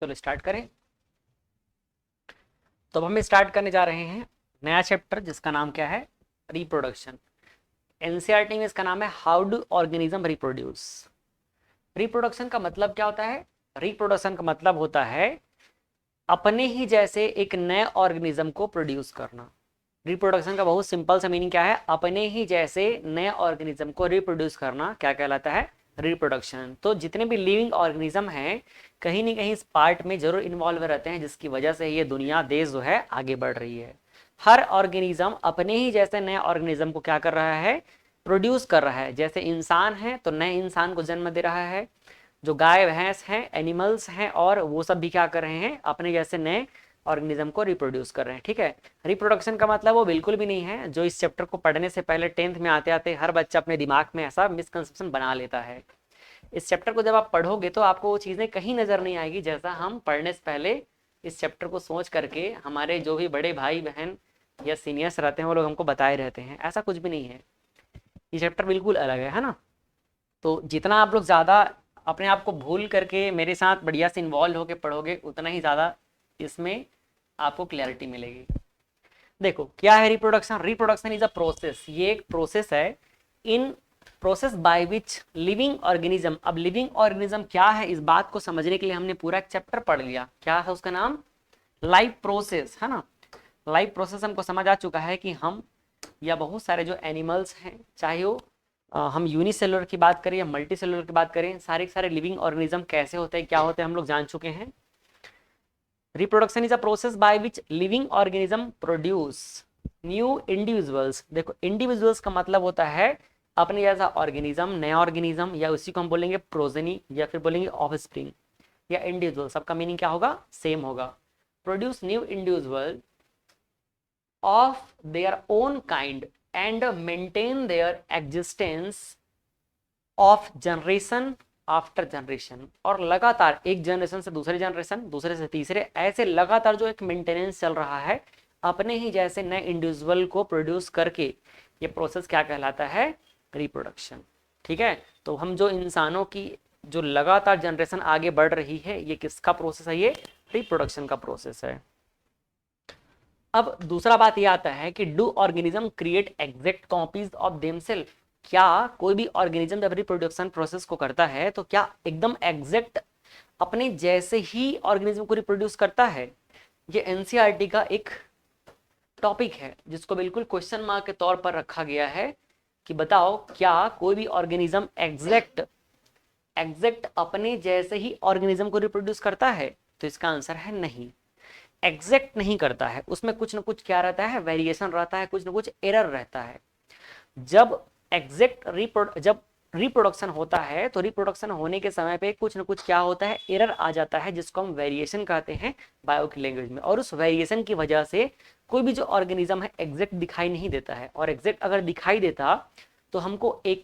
चलो स्टार्ट करें। तो अब हम स्टार्ट करने जा रहे हैं नया चैप्टर जिसका नाम क्या है, रिप्रोडक्शन। एनसीईआरटी में इसका नाम है how do organism reproduce. Reproduction का मतलब क्या होता है? रिप्रोडक्शन का मतलब होता है अपने ही जैसे एक नए ऑर्गेनिज्म को प्रोड्यूस करना। रिप्रोडक्शन का बहुत सिंपल सा मीनिंग क्या है? अपने ही जैसे नए ऑर्गेनिज्म को रिप्रोड्यूस करना क्या कहलाता है? रिप्रोडक्शन। तो जितने भी लिविंग ऑर्गेनिज्म हैं कहीं ना कहीं इस पार्ट में जरूर इन्वॉल्व रहते हैं, जिसकी वजह से ये दुनिया देश जो है आगे बढ़ रही है। हर ऑर्गेनिज्म अपने ही जैसे नए ऑर्गेनिज्म को क्या कर रहा है? प्रोड्यूस कर रहा है। जैसे इंसान है तो नए इंसान को जन्म दे रहा है, जो गाय भैंस हैं, एनिमल्स हैं, और वो सब भी क्या कर रहे हैं? अपने जैसे नए ऑर्गेनिज्म को रिप्रोड्यूस कर रहे हैं। ठीक है। रिप्रोडक्शन का मतलब वो बिल्कुल भी नहीं है जो इस चैप्टर को पढ़ने से पहले 10th में आते आते हर बच्चा अपने दिमाग में ऐसा मिसकंसेप्शन बना लेता है। इस चैप्टर को जब आप पढ़ोगे तो आपको वो चीज़ें कहीं नज़र नहीं आएगी जैसा हम पढ़ने से पहले इस चैप्टर को सोच करके हमारे जो भी बड़े भाई बहन या सीनियर्स रहते हैं वो लोग हमको बताए रहते हैं। ऐसा कुछ भी नहीं है। ये चैप्टर बिल्कुल अलग है ना। तो जितना आप लोग ज़्यादा अपने आप को भूल करके मेरे साथ बढ़िया से इन्वॉल्व होकर पढ़ोगे उतना ही ज़्यादा इसमें आपको क्लैरिटी मिलेगी। देखो क्या है reproduction. Reproduction is a process, ये एक प्रोसेस है। In process by which living organism. अब लिविंग ऑर्गेनिज्म क्या है इस बात को समझने के लिए हमने पूरा एक चैप्टर पढ़ लिया। क्या है उसका नाम? लाइफ प्रोसेस, है ना। लाइफ प्रोसेस हमको समझ आ चुका है कि हम या बहुत सारे जो एनिमल्स हैं, चाहे वो हम यूनिसेलुलर की बात करें या मल्टी सेलुलर की बात करें, सारे के सारे लिविंग ऑर्गेनिज्म कैसे होते हैं, क्या होते हैं, हम लोग जान चुके हैं। Reproduction is a process by which living organism produce new individuals. देखो इंडिविजुअल्स का मतलब होता है अपने जैसा ऑर्गेनिज्म, नया ऑर्गेनिज्म, या उसी को हम बोलेंगे प्रोजेनी या फिर बोलेंगे ऑफस्प्रिंग या इंडिविजुअल। सबका मीनिंग क्या होगा? सेम होगा। Produce new individual of their own kind and maintain their existence of generation after generation. और लगातार एक जनरेशन से दूसरे जनरेशन, दूसरे से तीसरे, ऐसे लगातार जो एक मेंटेनेंस चल रहा है अपने ही जैसे नए इंडिविजुअल को प्रोड्यूस करके, ये प्रोसेस क्या कहलाता है? रिप्रोडक्शन। ठीक है। तो हम जो इंसानों की जो लगातार जनरेशन आगे बढ़ रही है, ये किसका प्रोसेस है? ये रिप्रोडक्शन का प्रोसेस है। अब दूसरा बात ये आता है कि do organism create exact copies of themselves. क्या कोई भी ऑर्गेनिज्म जब रिप्रोडक्शन प्रोसेस को करता है तो क्या एकदम एग्जैक्ट अपने जैसे ही ऑर्गेनिज्म को रिप्रोड्यूस करता है? ये एनसीईआरटी का एक टॉपिक है जिसको बिल्कुल क्वेश्चन मार्क के तौर पर रखा गया है कि बताओ क्या कोई भी ऑर्गेनिज्म एग्जैक्ट एग्जैक्ट अपने जैसे ही ऑर्गेनिज्म को रिप्रोड्यूस करता है? तो इसका आंसर है नहीं। एग्जैक्ट नहीं करता है, उसमें कुछ ना कुछ क्या रहता है? वेरिएशन रहता है, कुछ ना कुछ एरर रहता है। जब जब रिप्रोडक्शन होता है तो रिप्रोडक्शन होने के समय पे कुछ ना कुछ क्या होता है? एरर आ जाता है, जिसको हम वेरिएशन कहते हैं बायो की लैंग्वेज में। और उस वेरिएशन की वजह से कोई भी जो ऑर्गेनिज्म है एग्जैक्ट दिखाई नहीं देता है। और एग्जैक्ट अगर दिखाई देता तो हमको एक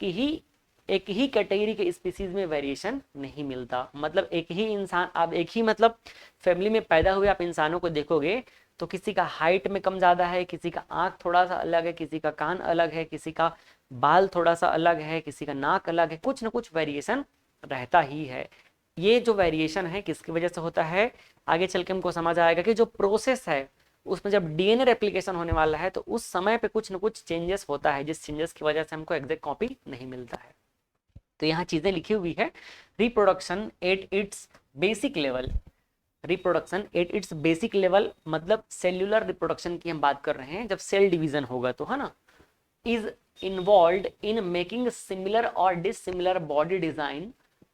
ही कैटेगरी के स्पीसीज में वेरिएशन नहीं मिलता। मतलब एक ही इंसान, आप एक ही मतलब फैमिली में पैदा हुए आप इंसानों को देखोगे तो किसी का हाइट में कम ज़्यादा है, किसी का आँख थोड़ा सा अलग है, किसी का कान अलग है, किसी का बाल थोड़ा सा अलग है, किसी का नाक अलग है, कुछ ना कुछ वेरिएशन रहता ही है। ये जो वेरिएशन है किसकी वजह से होता है? आगे चल के हमको समझ आएगा कि जो प्रोसेस है उसमें जब डीएनए रेप्लिकेशन होने वाला है तो उस समय पे कुछ ना कुछ चेंजेस होता है, जिस चेंजेस की वजह से हमको एग्जैक्ट कॉपी नहीं मिलता है। तो यहाँ चीजें लिखी हुई है। Reproduction at its basic level. Reproduction at its basic level मतलब सेल्यूलर रिप्रोडक्शन की हम बात कर रहे हैं, जब सेल डिवीजन होगा तो, है ना। Is involve in making similar और dissimilar body design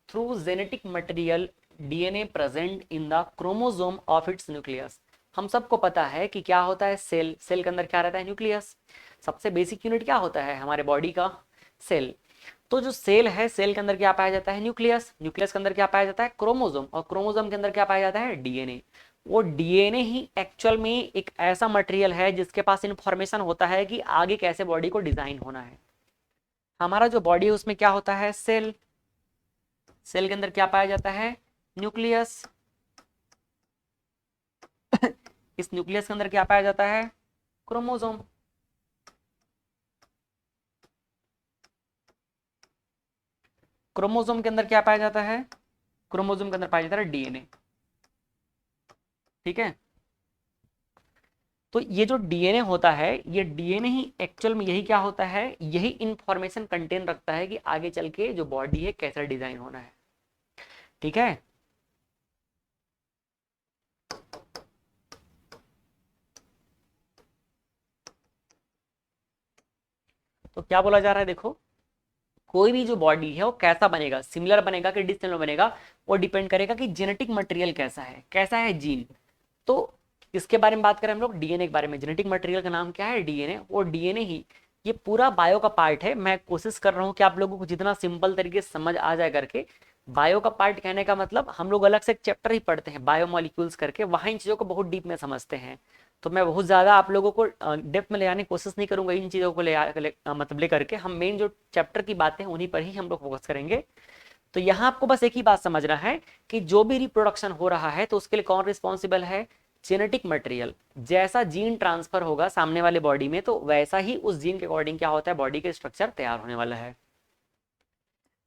through genetic material DNA present in the chromosome of its nucleus. हम सबको पता है कि क्या होता है सेल। सेल के अंदर क्या रहता है? न्यूक्लियस। सबसे बेसिक यूनिट क्या होता है हमारे बॉडी का? सेल। तो जो सेल है, सेल के अंदर क्या पाया जाता है? न्यूक्लियस। न्यूक्लियस के अंदर क्या पाया जाता है? क्रोमोसोम। और क्रोमोसोम के अंदर क्या पाया जाता है? डीएनए। वो डीएनए ही एक्चुअल में एक ऐसा मटेरियल है जिसके पास इंफॉर्मेशन होता है कि आगे कैसे बॉडी को डिजाइन होना है। हमारा जो बॉडी है उसमें क्या होता है? सेल। सेल के अंदर क्या पाया जाता है? न्यूक्लियस। इस न्यूक्लियस के अंदर क्या पाया जाता है? क्रोमोसोम। क्रोमोसोम के अंदर क्या पाया जाता है? क्रोमोसोम के अंदर पाया जाता है डीएनए। ठीक है। तो ये जो डीएनए होता है, ये डीएनए ही एक्चुअल में यही क्या होता है, यही इंफॉर्मेशन कंटेन रखता है कि आगे चल के जो बॉडी है कैसा डिजाइन होना है। ठीक है। तो क्या बोला जा रहा है, देखो कोई भी जो बॉडी है वो कैसा बनेगा, सिमिलर बनेगा कि डिसिमिलर बनेगा, वो डिपेंड करेगा कि जेनेटिक मटेरियल कैसा है, कैसा है जीन। तो इसके बारे में बात करें हम लोग डीएनए के बारे में, जेनेटिक मटेरियल का नाम क्या है, डीएनए। और डीएनए ही ये पूरा बायो का पार्ट है। मैं कोशिश कर रहा हूँ कि आप लोगों को जितना सिंपल तरीके से समझ आ जाए करके। बायो का पार्ट कहने का मतलब हम लोग अलग से एक चैप्टर ही पढ़ते हैं बायो मॉलिक्यूल्स करके, वहां इन चीजों को बहुत डीप में समझते हैं। तो मैं बहुत ज्यादा आप लोगों को डेप्थ में ले आने की कोशिश नहीं करूंगा इन चीजों को मतलब लेकर के। हम मेन जो चैप्टर की बातें हैं उन्हीं पर ही हम लोग फोकस करेंगे। तो यहाँ आपको बस एक ही बात समझना है कि जो भी रिप्रोडक्शन हो रहा है तो उसके लिए कौन रिस्पॉन्सिबल है, जेनेटिक मटेरियल। जैसा जीन ट्रांसफर होगा सामने वाले बॉडी में तो वैसा ही उस जीन के अकॉर्डिंग क्या होता है, बॉडी का स्ट्रक्चर तैयार होने वाला है।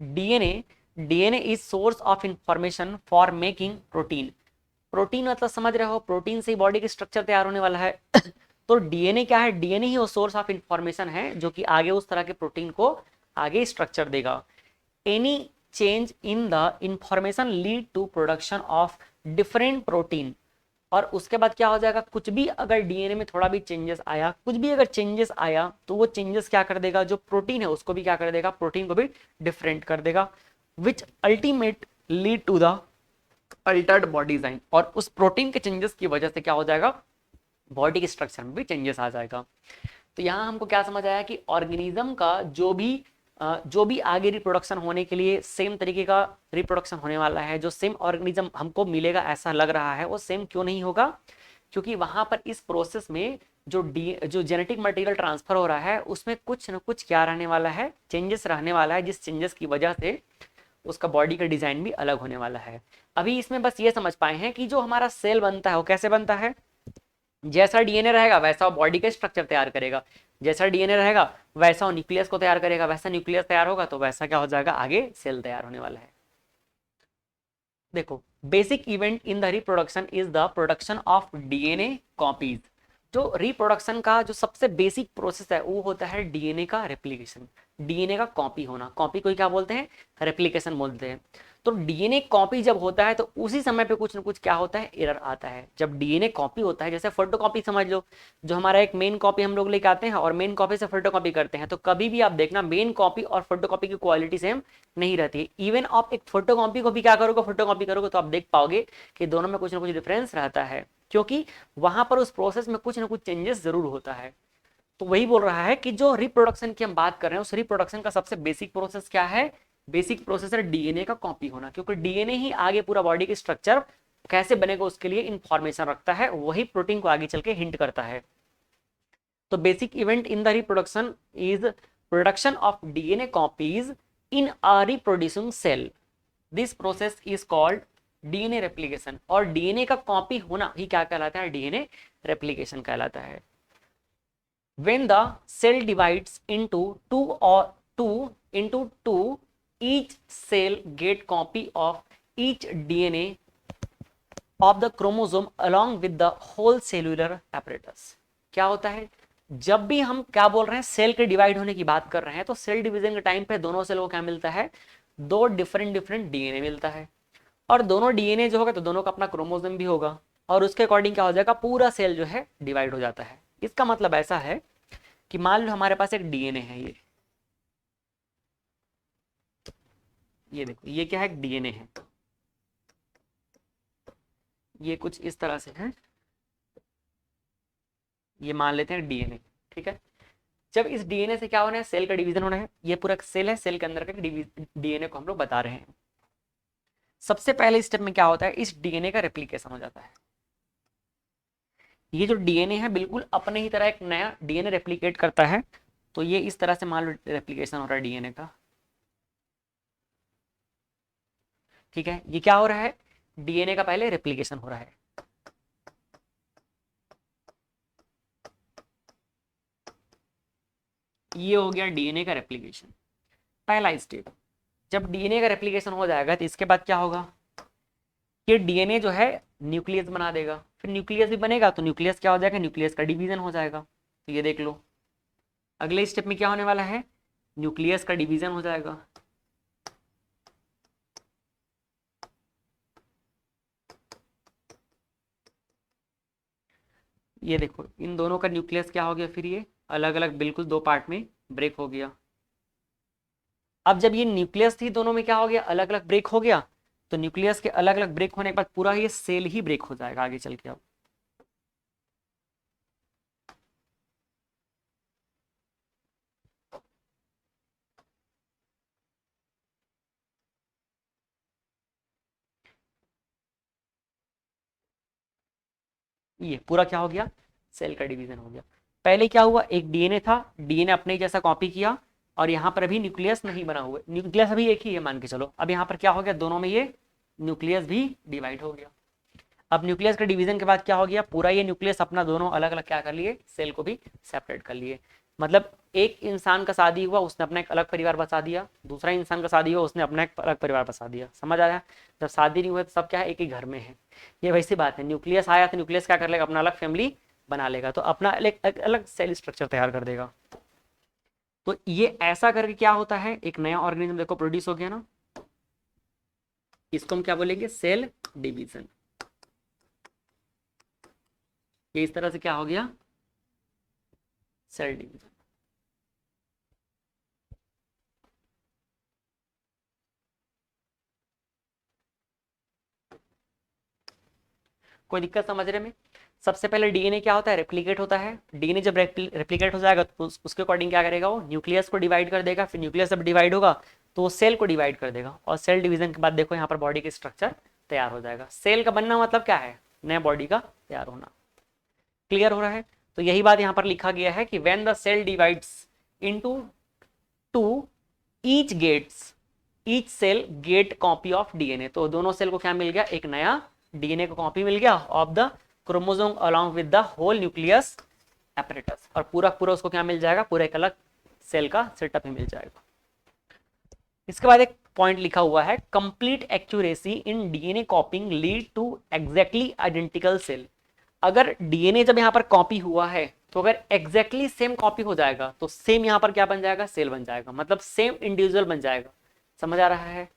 DNA, DNA is source of information for making protein. Protein मतलब समझ रहे हो, प्रोटीन से ही बॉडी का स्ट्रक्चर तैयार होने वाला है। तो डीएनए क्या है, डीएनए ही वो सोर्स ऑफ इंफॉर्मेशन है जो कि आगे उस तरह के प्रोटीन को आगे स्ट्रक्चर देगा। Any change in the information lead to production of different protein. और उसके बाद क्या हो जाएगा, कुछ भी अगर डीएनए में थोड़ा भी चेंजेस आया, कुछ भी अगर चेंजेस आया तो वो चेंजेस क्या कर देगा, जो प्रोटीन है उसको भी क्या कर देगा, प्रोटीन को भी डिफरेंट कर देगा। Which ultimate lead to the altered body design. और उस प्रोटीन के चेंजेस की वजह से क्या हो जाएगा, बॉडी के स्ट्रक्चर में भी चेंजेस आ जाएगा। तो यहाँ हमको क्या समझ आया कि ऑर्गेनिज्म का जो भी आगे रिप्रोडक्शन होने के लिए सेम तरीके का रिप्रोडक्शन होने वाला है, जो सेम ऑर्गेनिज्म हमको मिलेगा ऐसा लग रहा है, वो सेम क्यों नहीं होगा, क्योंकि वहां पर इस प्रोसेस में जो जेनेटिक मटेरियल ट्रांसफर हो रहा है उसमें कुछ ना कुछ क्या रहने वाला है, चेंजेस रहने वाला है, जिस चेंजेस की वजह से उसका बॉडी का डिजाइन भी अलग होने वाला है। अभी इसमें बस ये समझ पाए हैं कि जो हमारा सेल बनता है वो कैसे बनता है, जैसा डीएनए रहेगा वैसा वो बॉडी का स्ट्रक्चर तैयार करेगा, जैसा डीएनए रहेगा वैसा वो न्यूक्लियस को तैयार करेगा, वैसा न्यूक्लियस तैयार होगा तो वैसा क्या हो जाएगा, आगे सेल तैयार होने वाला है। देखो basic event in the reproduction is the production of DNA copies. जो रिप्रोडक्शन का जो सबसे बेसिक प्रोसेस है वो होता है डीएनए का रेप्लिकेशन, डीएनए का कॉपी होना। कॉपी को क्या बोलते हैं, रेप्लिकेशन बोलते हैं। तो डीएनए कॉपी जब होता है तो उसी समय पे कुछ ना कुछ क्या होता है, एरर आता है। जब डीएनए कॉपी होता है, जैसे फोटो कॉपी समझ लो, जो हमारा एक मेन कॉपी हम लोग लेके आते हैं और मेन कॉपी से फोटो कॉपी करते हैं, तो कभी भी आप देखना मेन कॉपी और फोटो कॉपी की क्वालिटी सेम नहीं रहती है। इवन आप एक फोटो कॉपी को भी क्या करोगे, फोटो कॉपी करोगे तो आप देख पाओगे कि दोनों में कुछ ना कुछ डिफरेंस रहता है, क्योंकि वहां पर उस प्रोसेस में कुछ ना कुछ चेंजेस जरूर होता है। तो वही बोल रहा है कि जो रिप्रोडक्शन की हम बात कर रहे हैं उस रिप्रोडक्शन का सबसे बेसिक प्रोसेस क्या है, बेसिक प्रोसेस है डीएनए का कॉपी होना, क्योंकि डीएनए ही आगे पूरा बॉडी के स्ट्रक्चर कैसे बनेगा उसके लिए इंफॉर्मेशन रखता है, वही प्रोटीन को आगे चल के हिंट करता है। तो basic event in the reproduction is production of DNA copies in a reproducing cell. This process is called DNA replication. और डीएनए का कॉपी होना ही क्या कहलाता है, डीएनए रेप्लिकेशन कहलाता है। When the cell divides into two, each cell get copy of each DNA of the chromosome along with the whole cellular apparatus। क्या होता है, जब भी हम क्या बोल रहे हैं, सेल के डिवाइड होने की बात कर रहे हैं, तो सेल डिवीजन के टाइम पे दोनों सेल को क्या मिलता है, दो डिफरेंट डिफरेंट डीएनए मिलता है। और दोनों डीएनए जो होगा तो दोनों का अपना क्रोमोसोम भी होगा, और उसके अकॉर्डिंग क्या हो जाएगा, पूरा सेल जो है डिवाइड हो जाता है। इसका मतलब ऐसा है कि मान लो हमारे पास एक डीएनए है, ये देखो ये क्या है, एक डीएनए है, ये कुछ इस तरह से है, ये मान लेते हैं डीएनए। ठीक है, जब इस डीएनए से क्या होना है, सेल का डिवीजन होना है, ये पूरा सेल है, सेल के अंदर का डीएनए को हम लोग बता रहे हैं। सबसे पहले स्टेप में क्या होता है, इस डीएनए का रेप्लिकेशन हो जाता है। ये जो डीएनए है बिल्कुल अपने ही तरह एक नया डीएनए रेप्लिकेट करता है। तो ये इस तरह से मान लो रेप्लिकेशन हो रहा है डीएनए का। ठीक है, ये क्या हो रहा है, डीएनए का पहले रेप्लिकेशन हो रहा है। ये हो गया डीएनए का रेप्लिकेशन, पहला स्टेप। जब डीएनए का रेप्लिकेशन हो जाएगा तो इसके बाद क्या होगा, ये डीएनए जो है न्यूक्लियस बना देगा, फिर न्यूक्लियस भी बनेगा तो न्यूक्लियस क्या हो जाएगा, न्यूक्लियस का डिवीजन हो जाएगा। तो ये देख लो अगले स्टेप में क्या होने वाला है, न्यूक्लियस का डिवीजन हो जाएगा। ये देखो इन दोनों का न्यूक्लियस क्या हो गया, फिर ये अलग अलग बिल्कुल दो पार्ट में ब्रेक हो गया। अब जब ये न्यूक्लियस थी दोनों में क्या हो गया, अलग अलग ब्रेक हो गया, तो न्यूक्लियस के अलग अलग ब्रेक होने के बाद पूरा ये सेल ही ब्रेक हो जाएगा आगे चल के। अब ये पूरा क्या हो गया, सेल का डिवीजन हो गया। पहले क्या हुआ, एक डीएनए था, डीएनए अपने जैसा कॉपी किया और यहाँ पर अभी न्यूक्लियस नहीं बना हुआ, न्यूक्लियस अभी एक ही है मान के चलो। अब यहाँ पर क्या हो गया, दोनों में ये न्यूक्लियस भी डिवाइड हो गया। अब न्यूक्लियस के डिवीजन के बाद क्या हो गया, पूरा ये न्यूक्लियस अपना दोनों अलग अलग क्या कर लिए, सेल को भी सेपरेट कर लिए। मतलब एक इंसान का शादी हुआ उसने अपना एक अलग परिवार बसा दिया, दूसरा इंसान का शादी हुआ उसने अपना एक अलग परिवार बसा दिया। समझ आ रहा है, जब शादी नहीं हुआ तो सब क्या है, एक ही घर में है। ये वैसी बात है, न्यूक्लियस आया तो न्यूक्लियस क्या कर लेगा, अपना अलग फैमिली बना लेगा, तो अपना अलग अलग सेल स्ट्रक्चर तैयार कर देगा। तो ये ऐसा करके क्या होता है, एक नया ऑर्गेनिज्म देखो प्रोड्यूस हो गया ना, इसको हम क्या बोलेंगे, सेल डिवीजन। ये इस तरह से क्या हो गया, सेल डिवीजन। कोई दिक्कत समझ रहे में। सबसे पहले डीएनए क्या होता है, रेप्लिकेट होता है। डीएनए जब रेप्लिकेट हो जाएगा तो उसके अकॉर्डिंग क्या करेगा, वो न्यूक्लियस को डिवाइड कर देगा, फिर न्यूक्लियस जब डिवाइड होगा तो वो सेल को डिवाइड कर देगा, और सेल डिवीजन के बाद देखो यहाँ पर बॉडी का स्ट्रक्चर तैयार हो जाएगा। सेल का बनना मतलब क्या है, नया बॉडी का तैयार होना। क्लियर हो रहा है, तो यही बात यहाँ पर लिखा गया है कि when the cell divides into two each cell get copy of DNA, तो दोनों सेल को क्या मिल गया, एक नया डीएनए को कॉपी मिल गया of the chromosome along with the whole nucleus apparatus, और पूरा पूरा उसको क्या मिल जाएगा, पूरा एक अलग सेल का सेटअप ही मिल जाएगा। इसके बाद एक पॉइंट लिखा हुआ है, complete accuracy in DNA copying lead to exactly identical cell. अगर डीएनए जब यहाँ पर कॉपी हुआ है तो अगर एग्जैक्टली सेम कॉपी हो जाएगा तो सेम यहाँ पर क्या बन जाएगा, सेल बन जाएगा, मतलब सेम इंडिविजुअल बन जाएगा। समझ आ रहा है,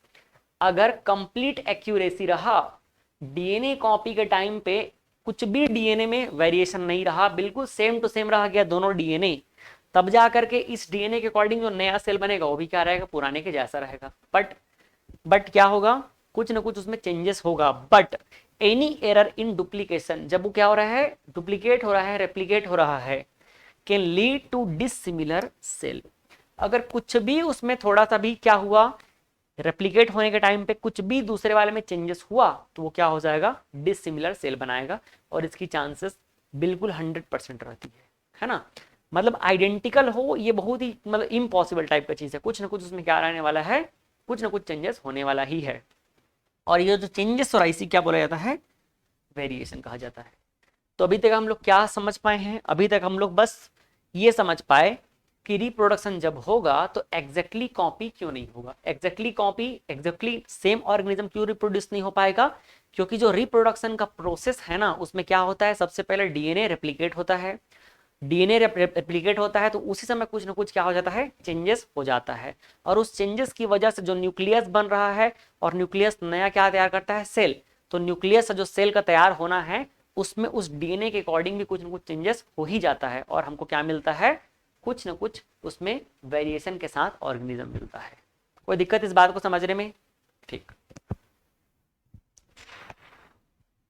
अगर कंप्लीट एक्यूरेसी रहा, डीएनए कॉपी के टाइम पे कुछ भी डीएनए में वेरिएशन नहीं रहा, बिल्कुल सेम टू सेम रह गया दोनों डीएनए, तब जा करके इस डीएनए के अकॉर्डिंग जो नया सेल बनेगा वो भी क्या रहेगा, पुराने के जैसा रहेगा। बट क्या होगा, कुछ ना कुछ उसमें चेंजेस होगा। But any error in duplication, जब वो क्या हो रहा है, डुप्लीकेट हो रहा है, रेप्लीकेट हो रहा है, can lead to dissimilar cell. अगर कुछ भी उसमें थोड़ा सा भी क्या हुआ, रेप्लीकेट होने के टाइम पे कुछ भी दूसरे वाले में चेंजेस हुआ तो वो क्या हो जाएगा, डिसिमिलर सेल बनाएगा, और इसकी चांसेस बिल्कुल 100% रहती है ना। मतलब आइडेंटिकल हो ये बहुत ही मतलब इम्पॉसिबल टाइप का चीज है, कुछ ना कुछ उसमें क्या रहने वाला है, कुछ ना कुछ चेंजेस होने वाला ही है। और ये जो चेंजेस हो रहा है इसी क्या बोला जाता है, वेरिएशन कहा जाता है। तो अभी तक हम लोग क्या समझ पाए हैं, अभी तक हम लोग बस ये समझ पाए कि रिप्रोडक्शन जब होगा तो एग्जैक्टली कॉपी क्यों नहीं होगा, exactly copy exactly same organism क्यों रिप्रोड्यूस नहीं हो पाएगा, क्योंकि जो रिप्रोडक्शन का प्रोसेस है ना उसमें क्या होता है, सबसे पहले डीएनए रेप्लिकेट होता है, डीएनए रेप्लिकेट होता है तो उसी समय कुछ ना कुछ क्या हो जाता है, चेंजेस हो जाता है, और उस चेंजेस की वजह से जो न्यूक्लियस बन रहा है, और न्यूक्लियस नया क्या तैयार करता है, सेल। तो न्यूक्लियस जो सेल का तैयार होना है उसमें उस डीएनए के अकॉर्डिंग भी कुछ ना कुछ चेंजेस हो ही जाता है, और हमको क्या मिलता है, कुछ ना कुछ उसमें वेरिएशन के साथ ऑर्गेनिज्म मिलता है। कोई दिक्कत इस बात को समझने में, ठीक।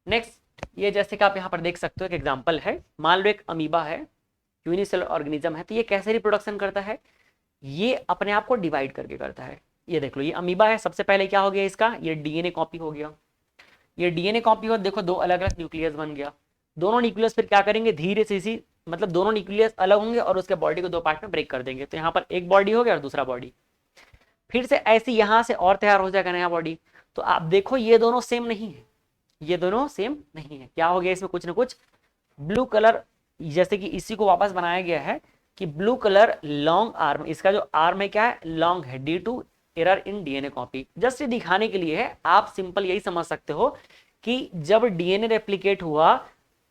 नेक्स्ट, ये जैसे कि आप यहाँ पर देख सकते हो एक एग्जांपल है, मान लो एक अमीबा है, यूनिसेलुलर ऑर्गेनिज्म है, तो ये कैसे रिप्रोडक्शन करता है, ये अपने आप को डिवाइड करके करता है। ये देख लो ये अमीबा है, सबसे पहले क्या हो गया इसका, ये डीएनए कॉपी हो गया, ये डीएनए कॉपी हो, देखो दो अलग अलग न्यूक्लियस बन गया, दोनों न्यूक्लियस फिर क्या करेंगे, धीरे से इसी मतलब दोनों न्यूक्लियस अलग होंगे और उसके बॉडी को दो पार्ट में ब्रेक कर देंगे, तो यहाँ पर एक बॉडी हो गया और दूसरा बॉडी, फिर से ऐसे यहाँ से और तैयार हो जाएगा नया बॉडी। तो आप देखो ये दोनों सेम नहीं है, ये दोनों सेम नहीं है, क्या हो गया इसमें, कुछ ना कुछ ब्लू कलर, जैसे कि इसी को वापस बनाया गया है कि ब्लू कलर लॉन्ग आर्म, इसका जो आर्म है क्या है, लॉन्ग है, due to error in DNA copy. Just ये दिखाने के लिए है, आप सिंपल यही समझ सकते हो कि जब डीएनए रेप्लिकेट हुआ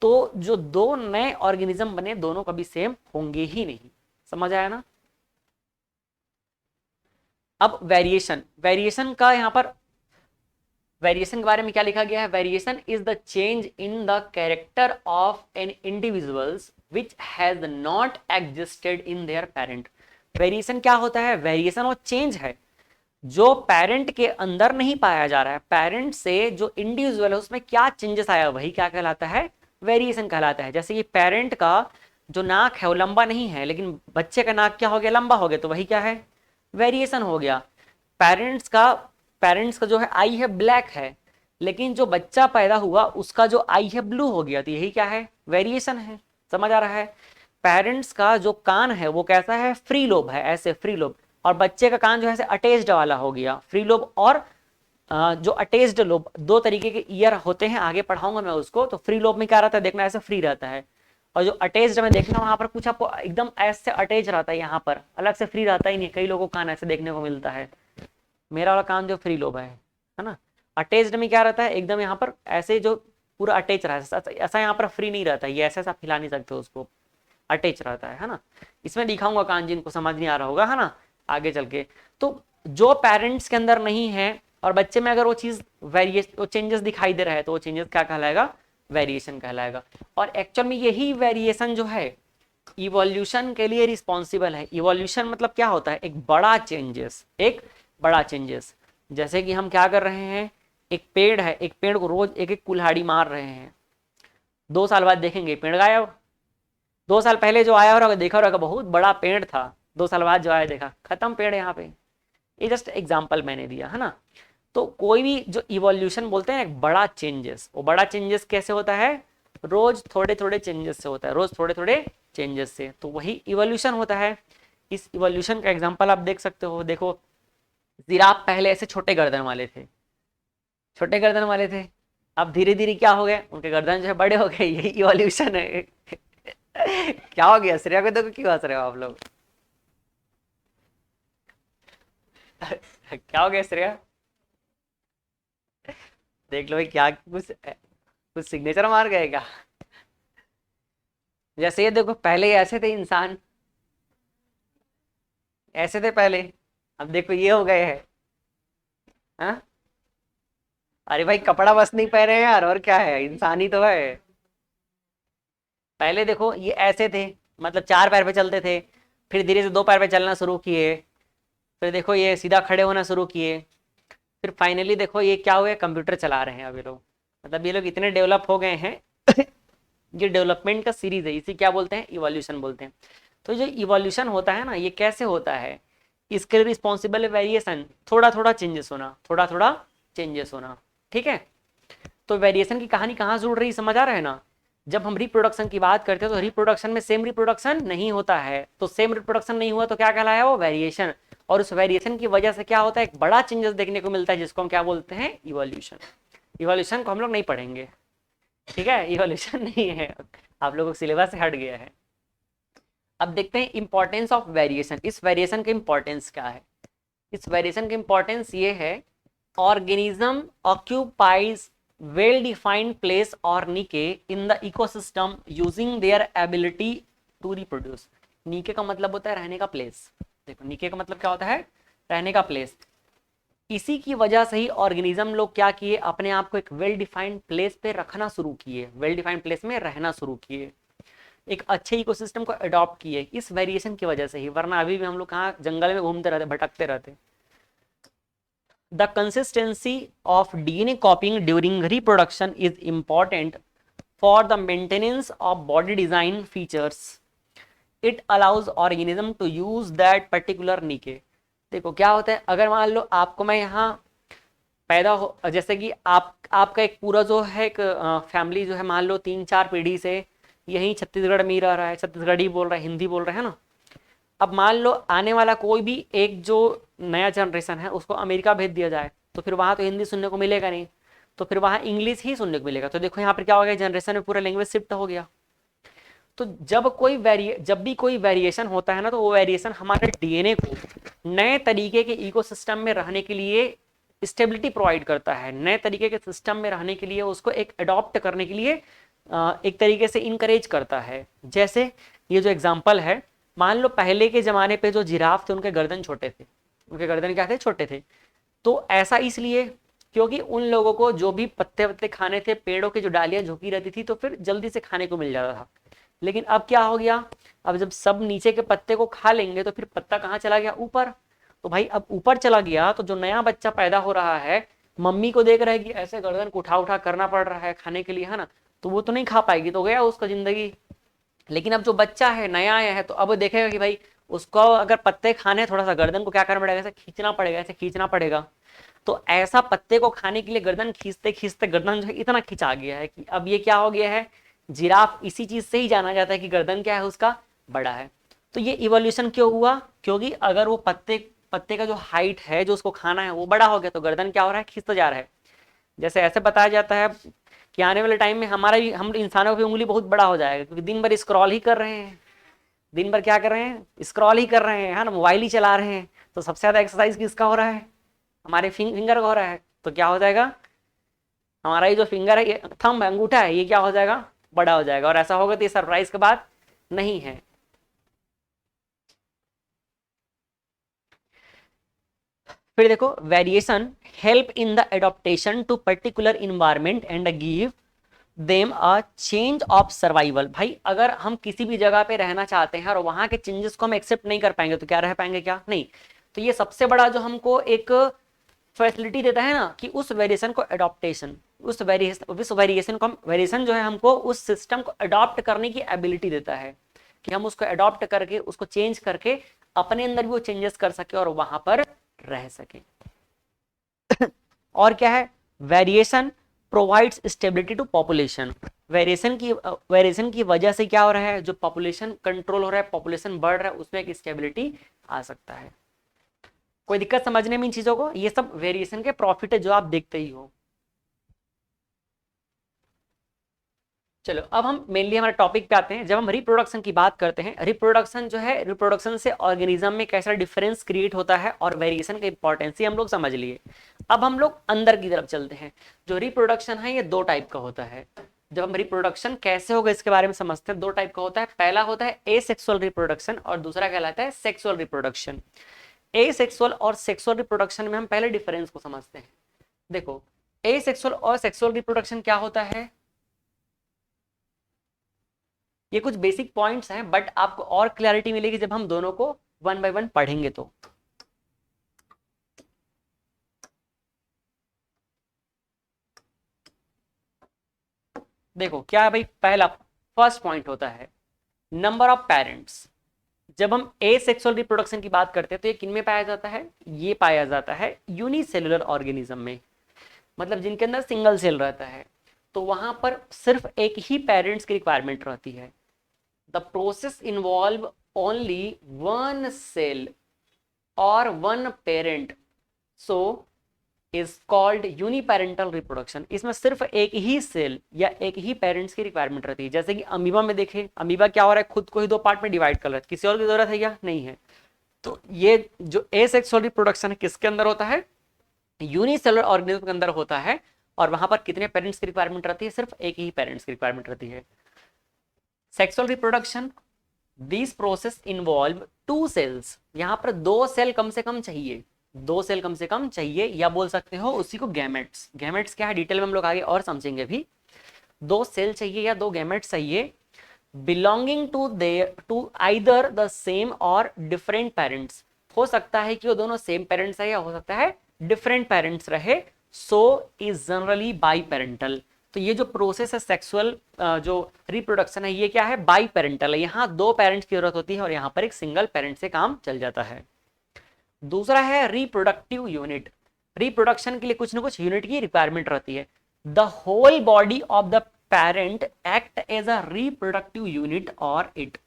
तो जो दो नए ऑर्गेनिज्म बने दोनों कभी सेम होंगे ही नहीं। समझ आया ना? अब वेरिएशन, वेरिएशन का यहां पर वेरिएशन के बारे में क्या लिखा गया है? Variation is the change in the character of an individuals which has not existed in their parent. Variation क्या होता है? वेरिएशन वो चेंज है जो पेरेंट के अंदर नहीं पाया जा रहा है। पेरेंट से जो इंडिविजुअल है उसमें क्या चेंजेस आया, वही क्या कहलाता है? वेरिएशन कहलाता है। जैसे कि पेरेंट का जो नाक है वो लंबा नहीं है, लेकिन बच्चे का नाक क्या हो गया? लंबा हो गया, तो वही क्या है? वेरिएशन हो गया। पेरेंट्स का जो है आई है ब्लैक है, लेकिन जो बच्चा पैदा हुआ उसका जो आई है ब्लू हो गया, तो यही क्या है? वेरिएशन है। समझ आ रहा है? पेरेंट्स का जो कान है वो कैसा है? फ्री लोब है, ऐसे फ्री लोब, और बच्चे का कान जो है अटैच्ड वाला हो गया। फ्री लोब और जो अटैच्ड लोब, दो तरीके के ईयर होते हैं, आगे पढ़ाऊंगा मैं उसको। तो फ्री लोब में क्या रहता है? देखना ऐसे फ्री रहता है, और जो अटैच्ड में देखना वहां पर कुछ आपको एकदम ऐसे अटैच रहता है, यहाँ पर अलग से फ्री रहता ही नहीं। कई लोगों को कान ऐसे देखने को मिलता है, मेरा वाला कान जो फ्री लोब है ना। अटैच्ड में क्या रहता है? एकदम यहाँ पर ऐसे जो पूरा अटैच रहता है, ऐसा यहाँ पर फ्री नहीं रहता, ये ऐसे ऐसा हिला नहीं सकते उसको, अटैच रहता है ना। इसमें दिखाऊंगा कान, जिनको समझ नहीं आ रहा होगा, है ना, आगे चल के। तो जो पेरेंट्स के अंदर नहीं है और बच्चे में अगर वो चीज वो चेंजेस दिखाई दे रहा है, तो वो चेंजेस क्या कहलाएगा? वेरिएशन कहलाएगा। और एक्चुअल में यही वेरिएशन जो है इवोल्यूशन के लिए रिस्पॉन्सिबल है। इवोल्यूशन मतलब क्या होता है? एक बड़ा चेंजेस, एक बड़ा चेंजेस। जैसे कि हम क्या कर रहे हैं, एक पेड़ है, एक पेड़ को रोज एक एक कुल्हाड़ी मार रहे हैं, 2 साल बाद देखेंगे पेड़ गायब। 2 साल पहले जो आया होगा देखा होगा बहुत बड़ा पेड़ था, 2 साल बाद जो आया देखा खत्म पेड़ यहाँ पे। ये जस्ट एग्जाम्पल मैंने दिया, है ना। तो कोई भी जो इवोल्यूशन बोलते हैं एक बड़ा चेंजेस, वो बड़ा चेंजेस कैसे होता है? रोज थोड़े थोड़े चेंजेस से होता है, रोज थोड़े थोड़े चेंजेस से, तो वही इवोल्यूशन होता है। इस इवोल्यूशन का एग्जाम्पल आप देख सकते हो। देखो, जिराफ पहले ऐसे छोटे गर्दन वाले थे, छोटे गर्दन वाले थे, अब धीरे धीरे क्या हो गए? उनके गर्दन जो है बड़े हो गए, यही इवोल्यूशन है। क्या हो गया? श्रेया को देखो, क्यों हंस रहे हो आप लोग? क्या हो गया श्रेया? देख लो भाई, क्या कुछ कुछ सिग्नेचर मार गए क्या? जैसे ये देखो, पहले ऐसे थे इंसान, ऐसे थे पहले, अब देखो ये हो गए हैं। हाँ? अरे भाई, कपड़ा बस नहीं पहने हैं यार, और क्या है, इंसान ही तो है। पहले देखो ये ऐसे थे, मतलब 4 पैर पे चलते थे, फिर धीरे से 2 पैर पे चलना शुरू किए, फिर देखो ये सीधा खड़े होना शुरू किए, फिर फाइनली देखो ये क्या हुए? कंप्यूटर चला रहे हैं अब ये लोग। मतलब ये लोग इतने डेवलप हो गए हैं। ये डेवलपमेंट का सीरीज है, इसी क्या बोलते हैं? इवोल्यूशन बोलते हैं। तो जो इवोल्यूशन होता है ना, ये कैसे होता है? इसके लिए रिस्पॉन्सिबल है वेरिएशन, थोड़ा थोड़ा चेंजेस होना, थोड़ा थोड़ा चेंजेस होना। ठीक है? तो वेरिएशन की कहानी कहाँ जुड़ रही, समझ आ रहा है ना। जब हम रिप्रोडक्शन की बात करते हैं तो रिप्रोडक्शन में सेम रिप्रोडक्शन नहीं होता है, तो सेम रिप्रोडक्शन नहीं हुआ तो क्या कहलाया? वो वेरिएशन। और उस वेरिएशन की वजह से क्या होता है? एक बड़ा चेंजेस देखने को मिलता है, जिसको हम क्या बोलते हैं? इवोल्यूशन। इवोल्यूशन को हम लोग नहीं पढ़ेंगे, ठीक है? इवोल्यूशन नहीं है, आप लोगों को सिलेबस से हट गया है। अब देखते हैं इंपॉर्टेंस ऑफ वेरिएशन। इस वेरिएशन का इंपॉर्टेंस क्या है? इस वेरिएशन का इंपॉर्टेंस ये है, organism occupies well defined place or niche in the ecosystem using their ability to reproduce। नीचे का मतलब होता है रहने का प्लेस। देखो, नीचे का मतलब क्या होता है? रहने का प्लेस। इसी की वजह से ही ऑर्गेनिज्म लोग क्या किए? अपने आप को एक वेल डिफाइंड प्लेस पे रखना शुरू किए, वेल डिफाइंड प्लेस में रहना शुरू किए, एक अच्छे इकोसिस्टम को अडॉप्ट किए, इस वेरिएशन की वजह से ही। वरना अभी भी हम लोग कहाँ जंगल में घूमते रहते, भटकते रहते। The consistency of DNA copying during reproduction is important for the maintenance of body design features. It allows organism to use that particular niche। देखो क्या होता है, अगर मान लो आपको मैं यहाँ पैदा हो, जैसे कि आपका एक पूरा जो है एक फैमिली जो है, मान लो 3-4 पीढ़ी से यहीं छत्तीसगढ़ में ही रह रहा है, छत्तीसगढ़ी बोल रहा है, हिंदी बोल रहा है ना। अब मान लो आने वाला कोई भी एक जो नया जनरेशन है उसको अमेरिका भेज दिया जाए, तो फिर वहाँ तो हिंदी सुनने को मिलेगा नहीं, तो फिर वहाँ इंग्लिश ही सुनने को मिलेगा। तो देखो यहाँ पर क्या हो गया, जनरेशन में पूरा लैंग्वेज शिफ्ट हो गया। तो जब भी कोई वेरिएशन होता है ना, तो वो वेरिएशन हमारे डीएनए को नए तरीके के इकोसिस्टम में रहने के लिए स्टेबिलिटी प्रोवाइड करता है, नए तरीके के सिस्टम में रहने के लिए, उसको एक अडॉप्ट करने के लिए एक तरीके से इनकरेज करता है। जैसे ये जो एग्जाम्पल है, मान लो पहले के ज़माने पे जो जिराफ थे उनके गर्दन छोटे थे, उनके गर्दन क्या थे, छोटे थे। तो ऐसा इसलिए क्योंकि उन लोगों को जो भी पत्ते वत्ते खाने थे, पेड़ों की जो डालियां झुकी रहती थी, तो फिर जल्दी से खाने को मिल जाता था। लेकिन अब क्या हो गया, अब जब सब नीचे के पत्ते को खा लेंगे तो फिर पत्ता कहाँ चला गया, ऊपर। तो भाई अब ऊपर चला गया तो जो नया बच्चा पैदा हो रहा है, मम्मी को देख रहा है कि ऐसे गर्दन को उठा उठा करना पड़ रहा है खाने के लिए, है ना, तो वो तो नहीं खा पाएगी, तो गया उसका जिंदगी। लेकिन अब जो बच्चा है, नया आया है, तो अब देखेगा कि भाई उसको अगर पत्ते खाने, थोड़ा सा गर्दन को क्या करना पड़ेगा, ऐसे खींचना पड़ेगा, ऐसे खींचना पड़ेगा। तो ऐसा पत्ते को खाने के लिए गर्दन खींचते खींचते गर्दन जो है इतना खिंचा गया है कि अब ये क्या हो गया है, जिराफ इसी चीज से ही जाना जाता है कि गर्दन क्या है उसका, बड़ा है। तो ये इवोल्यूशन क्यों हुआ, क्योंकि अगर वो पत्ते पत्ते का जो हाइट है जो उसको खाना है वो बड़ा हो गया, तो गर्दन क्या हो रहा है, खिंचता जा रहा है। जैसे ऐसे बताया जाता है कि आने वाले टाइम में हमारा भी, हम इंसानों की भी उंगली बहुत बड़ा हो जाएगा, क्योंकि दिन भर स्क्रॉल ही कर रहे हैं, दिन भर क्या कर रहे हैं, स्क्रॉल ही कर रहे हैं, है ना, मोबाइल ही चला रहे हैं। तो सबसे ज्यादा एक्सरसाइज किसका हो रहा है, हमारे फिंगर का हो रहा है। तो क्या हो जाएगा, हमारा ये जो फिंगर है, ये थंब है, अंगूठा है, ये क्या हो जाएगा, बड़ा हो जाएगा। और ऐसा होगा तो ये सरप्राइज की बात नहीं है। फिर देखो, variation help in the adaptation to particular environment and give them a change of survival. भाई अगर हम किसी भी जगह पे रहना चाहते हैं और वहां के चेंजेस को हम एक्सेप्ट नहीं कर पाएंगे तो क्या रह पाएंगे, क्या नहीं। तो ये सबसे बड़ा जो हमको एक फैसिलिटी देता है ना, कि उस वेरिएशन को एडॉप्टेशन, उस वेरिएशन को हम, वेरिएशन जो है हमको उस सिस्टम को अडॉप्ट करने की एबिलिटी देता है, कि हम उसको अडॉप्ट करके, उसको चेंज करके अपने अंदर भी वो चेंजेस कर सके और वहां पर रह सके। और क्या है, variation provides stability to population. Variation की वजह से क्या हो रहा है, जो पॉपुलेशन कंट्रोल हो रहा है, पॉपुलेशन बढ़ रहा है, उसमें एक स्टेबिलिटी आ सकता है। कोई दिक्कत समझने में इन चीजों को, ये सब वेरिएशन के प्रॉफिट है जो आप देखते ही हो। चलो अब हम मेनली हमारे टॉपिक पे आते हैं। जब हम रिप्रोडक्शन की बात करते हैं, रिप्रोडक्शन जो है, रिप्रोडक्शन से ऑर्गेनिज्म में कैसा डिफरेंस क्रिएट होता है और वेरिएशन का इंपॉर्टेंस ही हम लोग समझ लिए। अब हम लोग अंदर की तरफ चलते हैं। जो रिप्रोडक्शन है ये दो टाइप का होता है। जब हम रिप्रोडक्शन कैसे होगा इसके बारे में समझते हैं, दो टाइप का होता है। पहला होता है एसेक्सुअल रिप्रोडक्शन और दूसरा कहलाता है सेक्सुअल रिप्रोडक्शन। एसेक्सुअल और सेक्सुअल रिप्रोडक्शन में हम पहले डिफरेंस को समझते हैं। देखो, एसेक्सुअल और सेक्सुअल रिप्रोडक्शन क्या होता है, ये कुछ बेसिक पॉइंट्स हैं, बट आपको और क्लैरिटी मिलेगी जब हम दोनों को वन बाय वन पढ़ेंगे। तो देखो क्या है भाई, पहला फर्स्ट पॉइंट होता है नंबर ऑफ पेरेंट्स। जब हम एसेक्सुअल रिप्रोडक्शन की बात करते हैं तो ये किन में पाया जाता है, ये पाया जाता है यूनिसेलुलर ऑर्गेनिज्म में, मतलब जिनके अंदर सिंगल सेल रहता है। तो वहां पर सिर्फ एक ही पेरेंट्स की रिक्वायरमेंट रहती है। The process involve only one cell और one parent, so is called uniparental reproduction. इसमें सिर्फ एक ही सेल या एक ही पेरेंट्स की रिक्वायरमेंट रहती है। जैसे कि अमीबा में देखें, अमीबा क्या हो रहा है, खुद को ही दो पार्ट में डिवाइड कर रहा है, किसी और की जरूरत है क्या, नहीं है। तो ये जो एसेक्सुअल रिप्रोडक्शन है किसके अंदर होता है, यूनिसेलुलर ऑर्गेनिज्म के अंदर होता है। और वहां पर कितने पेरेंट्स की रिक्वायरमेंट रहती है, सिर्फ एक ही पेरेंट्स की रिक्वायरमेंट रहती है। Sexual reproduction, this process involve two cells, यहाँ पर दो सेल कम से कम चाहिए, दो सेल कम से कम चाहिए, या बोल सकते हो उसी को गैमेट्स। गैमेट्स क्या है डिटेल में हम लोग आगे और समझेंगे भी। दो सेल चाहिए या दो गैमेट्स चाहिए, belonging to either the same और डिफरेंट पेरेंट्स। हो सकता है कि वो दोनों सेम पेरेंट्स है या हो सकता है डिफरेंट पेरेंट्स रहे। So is generally by parental. तो ये जो प्रोसेस है सेक्सुअल जो रिप्रोडक्शन है, ये क्या है, बाई पेरेंटल है। यहाँ दो पेरेंट्स की जरूरत होती है और यहाँ पर एक सिंगल पेरेंट से काम चल जाता है। दूसरा है रिप्रोडक्टिव यूनिट। रिप्रोडक्शन के लिए कुछ ना कुछ यूनिट की रिक्वायरमेंट रहती है। The whole body of the parent act as a reproductive unit और it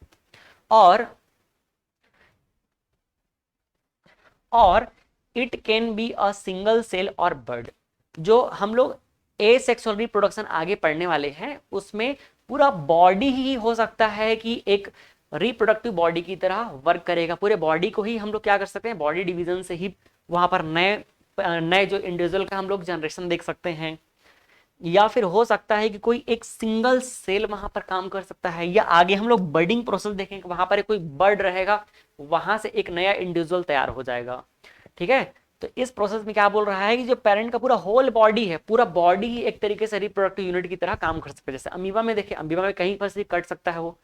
can be a single cell और बर्ड। जो हम लोग एसेक्सुअल रिप्रोडक्शन आगे पढ़ने वाले हैं उसमें पूरा बॉडी ही हो सकता है कि एक रिप्रोडक्टिव बॉडी की तरह वर्क करेगा। पूरे बॉडी को ही हम लोग क्या कर सकते हैं, बॉडी डिवीजन से ही वहां पर नए नए जो इंडिविजुअल का हम लोग जनरेशन देख सकते हैं, या फिर हो सकता है कि कोई एक सिंगल सेल वहां पर काम कर सकता है, या आगे हम लोग बर्डिंग प्रोसेस देखेंगे, वहां पर कोई बर्ड रहेगा, वहां से एक नया इंडिविजुअल तैयार हो जाएगा। ठीक है, तो इस प्रोसेस में क्या बोल रहा है कि जो पेरेंट का पूरा होल बॉडी है, पूरा बॉडी ही एक तरीके से रिप्रोडक्टिव यूनिट की तरह काम कर सकता है। जैसे अमीबा में देखिए, अमीबा में कहीं पर से कट सकता है वो,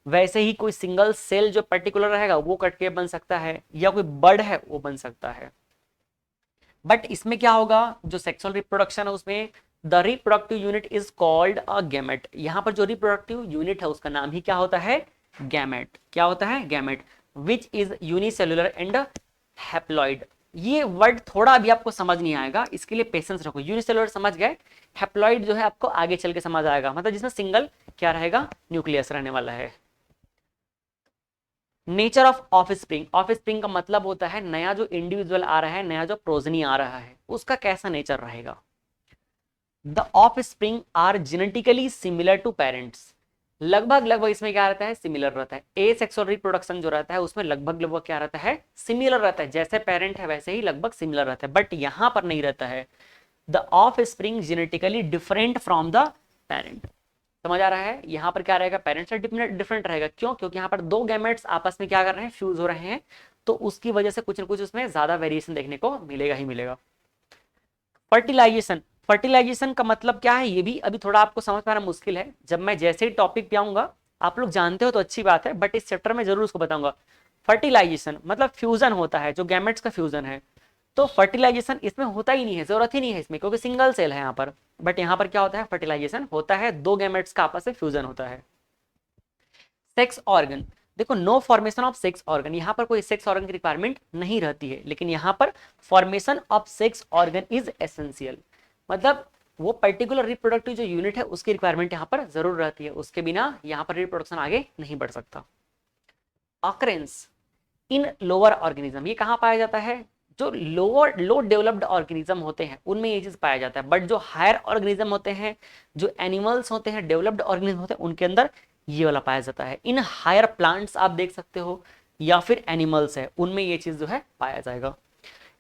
वैसे ही कोई सिंगल सेल जो पर्टिकुलर रहेगा वो कट के बन सकता है, या कोई बर्ड है वो बन सकता है। बट इसमें क्या होगा, जो सेक्सुअल रिप्रोडक्शन है उसमें the reproductive unit is called a gamete. यहां पर जो रिप्रोडक्टिव यूनिट है उसका नाम ही क्या होता है, गैमेट। क्या होता है, gamete, which is unicellular and haploid. ये वर्ड थोड़ा अभी आपको समझ नहीं आएगा, इसके लिए पेशेंस रखो। यूनिसेल्युलर समझ गए, हैप्लॉइड जो है आपको आगे चल के समझ आएगा, मतलब जिसमें सिंगल क्या रहेगा, न्यूक्लियस रहने वाला है। नेचर ऑफ ऑफस्प्रिंग, ऑफस्प्रिंग का मतलब होता है नया जो इंडिविजुअल आ रहा है, नया जो प्रोजनी आ रहा है, उसका कैसा नेचर रहेगा। The offspring are genetically similar to parents. लगभग लगभग इसमें क्या रहता है, सिमिलर रहता है। ए सेक्सुअल रिप्रोडक्शन जो रहता है उसमें लगभग लगभग क्या रहता है, सिमिलर रहता है, जैसे पेरेंट है वैसे ही लगभग सिमिलर रहता है। बट यहां पर नहीं रहता है, the offspring genetically different from the parent. समझ आ रहा है, यहाँ पर क्या रहेगा, पेरेंट्स से डिफरेंट रहेगा। क्यों, क्योंकि यहाँ पर दो गैमेट्स आपस में क्या कर रहे हैं, फ्यूज हो रहे हैं, तो उसकी वजह से कुछ ना कुछ उसमें ज्यादा वेरिएशन देखने को मिलेगा ही मिलेगा। फर्टिलाइजेशन, फर्टिलाइजेशन का मतलब क्या है, ये भी अभी थोड़ा आपको समझ पाना मुश्किल है। जब मैं जैसे ही टॉपिक पे आऊंगा, आप लोग जानते हो तो अच्छी बात है, बट इस चैप्टर में जरूर उसको बताऊंगा। फर्टिलाइजेशन मतलब फ्यूजन होता है, जो गैमेट्स का फ्यूजन है। तो फर्टिलाइजेशन इसमें होता ही नहीं है, जरूरत ही नहीं है इसमें, क्योंकि सिंगल सेल है यहाँ पर। बट यहाँ पर क्या होता है, फर्टिलाइजेशन होता है, दो गैमेट्स का आपस में फ्यूजन होता है। सेक्स ऑर्गन, देखो no formation of sex organ, यहाँ पर कोई सेक्स ऑर्गन की रिक्वायरमेंट नहीं रहती है, लेकिन यहाँ पर formation of sex organ is essential. मतलब वो पर्टिकुलर रिप्रोडक्टिव जो यूनिट है उसकी रिक्वायरमेंट यहाँ पर जरूर रहती है, उसके बिना यहाँ पर रिप्रोडक्शन आगे नहीं बढ़ सकता। ऑकरेंस इन लोअर ऑर्गेनिज्म, ये कहाँ पाया जाता है, जो लोअर लो डेवलप्ड ऑर्गेनिज्म होते हैं उनमें ये चीज पाया जाता है। बट जो हायर ऑर्गेनिज्म होते हैं, जो एनिमल्स होते हैं, डेवलप्ड ऑर्गेनिज्म होते हैं, उनके अंदर ये वाला पाया जाता है। इन हायर प्लांट्स आप देख सकते हो, या फिर एनिमल्स है, उनमें ये चीज जो है पाया जाएगा।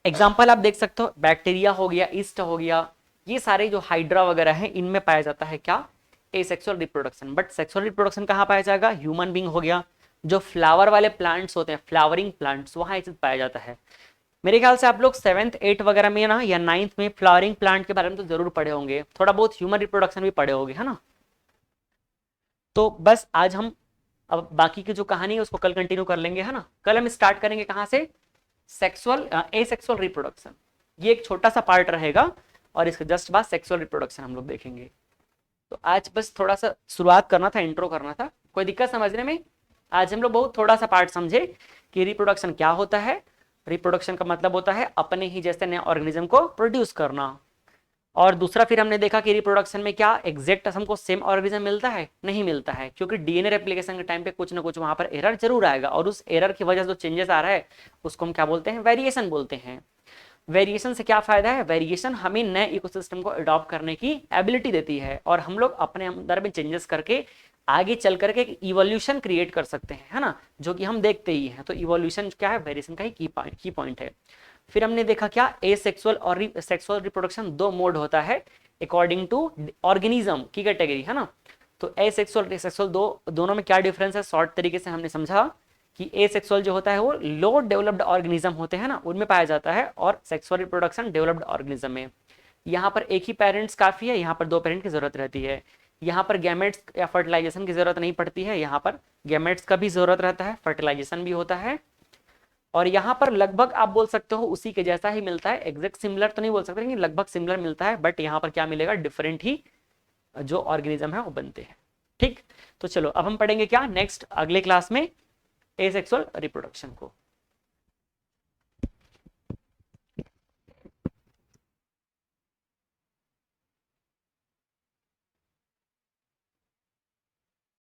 एग्जाम्पल आप देख सकते हो, बैक्टीरिया हो गया, ईस्ट हो गया, ये सारे जो हाइड्रा वगैरह है, इनमें पाया जाता है क्या, asexual reproduction. But sexual reproduction कहाँ पाया जाएगा, ह्यूमन बींग हो गया, जो फ्लावर वाले प्लांट्स होते हैं, फ्लावरिंग प्लांट्स, वहां ये चीज पाया जाता है। मेरे ख्याल से आप लोग 7th 8th वगैरह में ना, या 9th में फ्लावरिंग प्लांट के बारे में तो जरूर पढ़े होंगे, थोड़ा बहुत ह्यूमन रिप्रोडक्शन भी पढ़े होंगे, है ना। तो बस आज हम अब बाकी की जो कहानी है उसको कल कंटिन्यू कर लेंगे, है ना। कल हम स्टार्ट करेंगे कहाँ से, सेक्सुअल एसेक्सुअल रिप्रोडक्शन, ये एक छोटा सा पार्ट रहेगा, और इसके जस्ट बाद सेक्सुअल रिप्रोडक्शन हम लोग देखेंगे। तो आज बस थोड़ा सा शुरुआत करना था, इंट्रो करना था, कोई दिक्कत समझने में। आज हम लोग बहुत थोड़ा सा पार्ट समझे कि रिप्रोडक्शन क्या होता है। रिप्रोडक्शन का मतलब होता है अपने ही जैसे नए ऑर्गेनिज्म को प्रोड्यूस करना। और दूसरा फिर हमने देखा कि रिप्रोडक्शन में क्या एग्जैक्ट हमको सेम ऑर्गेनिज्म मिलता है, नहीं मिलता है, क्योंकि डीएनए रेप्लिकेशन के टाइम पे कुछ ना कुछ वहां पर एरर जरूर आएगा, और उस एरर की वजह से जो चेंजेस आ रहा है उसको हम क्या बोलते हैं, वेरिएशन बोलते हैं। वेरिएशन से क्या फायदा है, वेरिएशन हमें नए इकोसिस्टम को अडॉप्ट करने की एबिलिटी देती है, और हम लोग अपने अंदर में चेंजेस करके आगे चल करके एक इवोल्यूशन क्रिएट कर सकते हैं, है ना, जो कि हम देखते ही हैं। तो इवोल्यूशन क्या है, वेरिएशन का ही की पॉइंट है। फिर हमने देखा क्या, एसेक्सुअल और सेक्सुअल रिप्रोडक्शन दो मोड होता है अकॉर्डिंग टू ऑर्गेनिज्म की कैटेगरी, है ना। तो एसेक्सुअल सेक्सुअल दोनों में क्या डिफरेंस है, शॉर्ट तरीके से हमने समझा कि एसेक्सुअल जो होता है वो लो डेवलप्ड ऑर्गेनिज्म होते हैं ना, उनमें पाया जाता है, और सेक्सुअल रिप्रोडक्शन डेवलप्ड ऑर्गेनिज्म में। यहाँ पर एक ही पेरेंट्स काफी है, यहाँ पर दो पेरेंट की जरूरत रहती है। यहाँ पर गैमेट्स या फर्टिलाइजेशन की जरूरत नहीं पड़ती है, यहाँ पर गैमेट्स का भी जरूरत रहता है, फर्टिलाइजेशन भी होता है। और यहाँ पर लगभग आप बोल सकते हो उसी के जैसा ही मिलता है, एग्जैक्ट सिमिलर तो नहीं बोल सकते, लेकिन लगभग सिमिलर मिलता है। बट यहाँ पर क्या मिलेगा, डिफरेंट ही जो ऑर्गेनिज्म है वो बनते हैं। ठीक, तो चलो अब हम पढ़ेंगे क्या नेक्स्ट अगले क्लास में, एसेक्सुअल रिप्रोडक्शन को।